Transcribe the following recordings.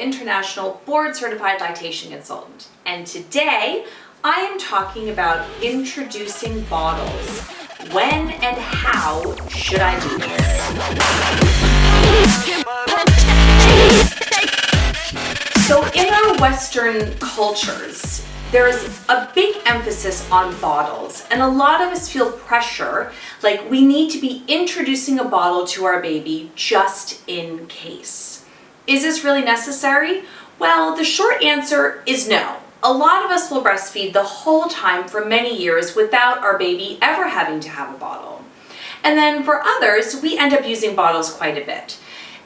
international board-certified lactation consultant, and today I am talking about introducing bottles. When and how should I do this? So in our Western cultures, there's a big emphasis on bottles, and a lot of us feel pressure, like we need to be introducing a bottle to our baby just in case. Is this really necessary? Well, the short answer is no. A lot of us will breastfeed the whole time for many years without our baby ever having to have a bottle. And then for others, we end up using bottles quite a bit.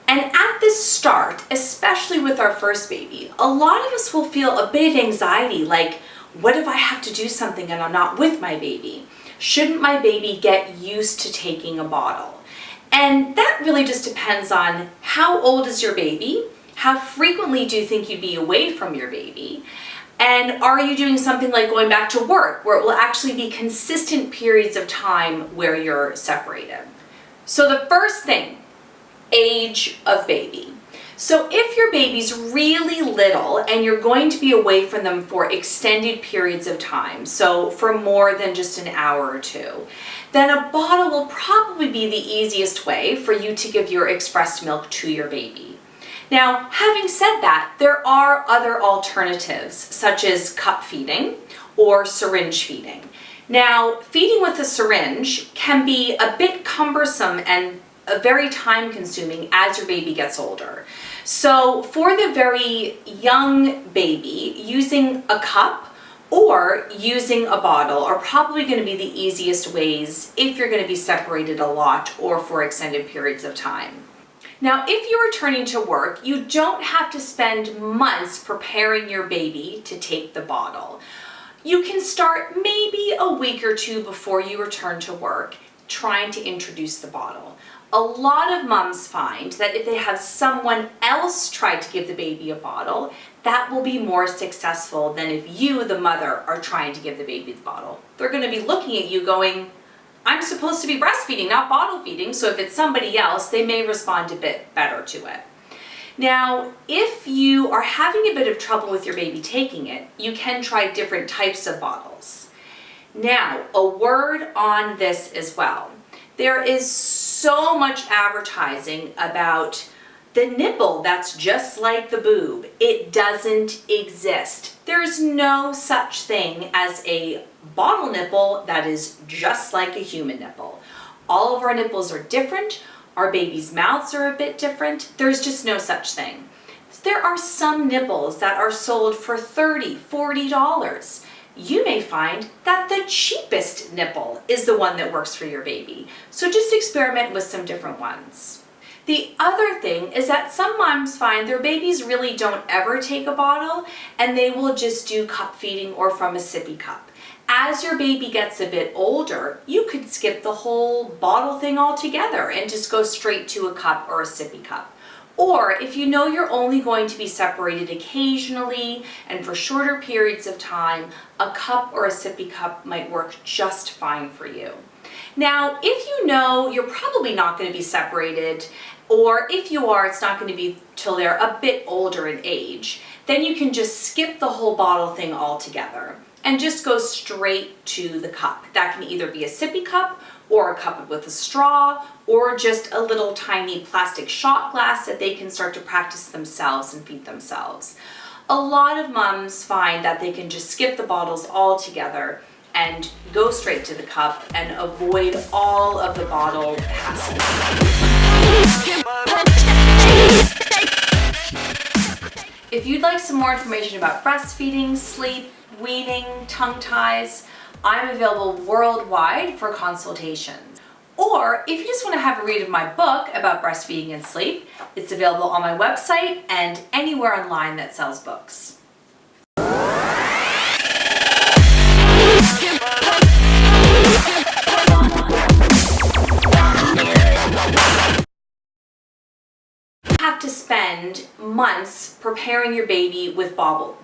And at this start, especially with our first baby, a lot of us will feel a bit of anxiety, like, what if I have to do something and I'm not with my baby? Shouldn't my baby get used to taking a bottle? And that really just depends on how old is your baby, how frequently do you think you'd be away from your baby, and are you doing something like going back to work where it will actually be consistent periods of time where you're separated? So the first thing, age of baby. So if your baby's really little and you're going to be away from them for extended periods of time, so for more than just an hour or two, then a bottle will probably be the easiest way for you to give your expressed milk to your baby. Now, having said that, there are other alternatives such as cup feeding or syringe feeding. Now, feeding with a syringe can be a bit cumbersome and very time consuming as your baby gets older. So for the very young baby, using a cup or using a bottle are probably going to be the easiest ways if you're going to be separated a lot or for extended periods of time. Now, if you're returning to work, you don't have to spend months preparing your baby to take the bottle. You can start maybe a week or two before you return to work trying to introduce the bottle. A lot of moms find that if they have someone else try to give the baby a bottle, that will be more successful than if you, the mother, are trying to give the baby the bottle. They're going to be looking at you going, I'm supposed to be breastfeeding, not bottle feeding, so if it's somebody else, they may respond a bit better to it. Now, if you are having a bit of trouble with your baby taking it, you can try different types of bottles. Now, a word on this as well. There is so much advertising about the nipple that's just like the boob. It doesn't exist. There's no such thing as a bottle nipple that is just like a human nipple. All of our nipples are different. Our babies' mouths are a bit different. There's just no such thing. There are some nipples that are sold for $30, $40. You may find that the cheapest nipple is the one that works for your baby. So just experiment with some different ones. The other thing is that some moms find their babies really don't ever take a bottle and they will just do cup feeding or from a sippy cup. As your baby gets a bit older, you could skip the whole bottle thing altogether and just go straight to a cup or a sippy cup. Or if you know you're only going to be separated occasionally and for shorter periods of time, a cup or a sippy cup might work just fine for you. Now, if you know you're probably not going to be separated, or if you are, it's not going to be till they're a bit older in age, then you can just skip the whole bottle thing altogether and just go straight to the cup. That can either be a sippy cup or a cup with a straw, or just a little tiny plastic shot glass that they can start to practice themselves and feed themselves. A lot of moms find that they can just skip the bottles altogether and go straight to the cup and avoid all of the bottle hassle. If you'd like some more information about breastfeeding, sleep, weaning, tongue ties, I'm available worldwide for consultations. Or if you just want to have a read of my book about breastfeeding and sleep, it's available on my website and anywhere online that sells books. You have to spend months preparing your baby with bobble.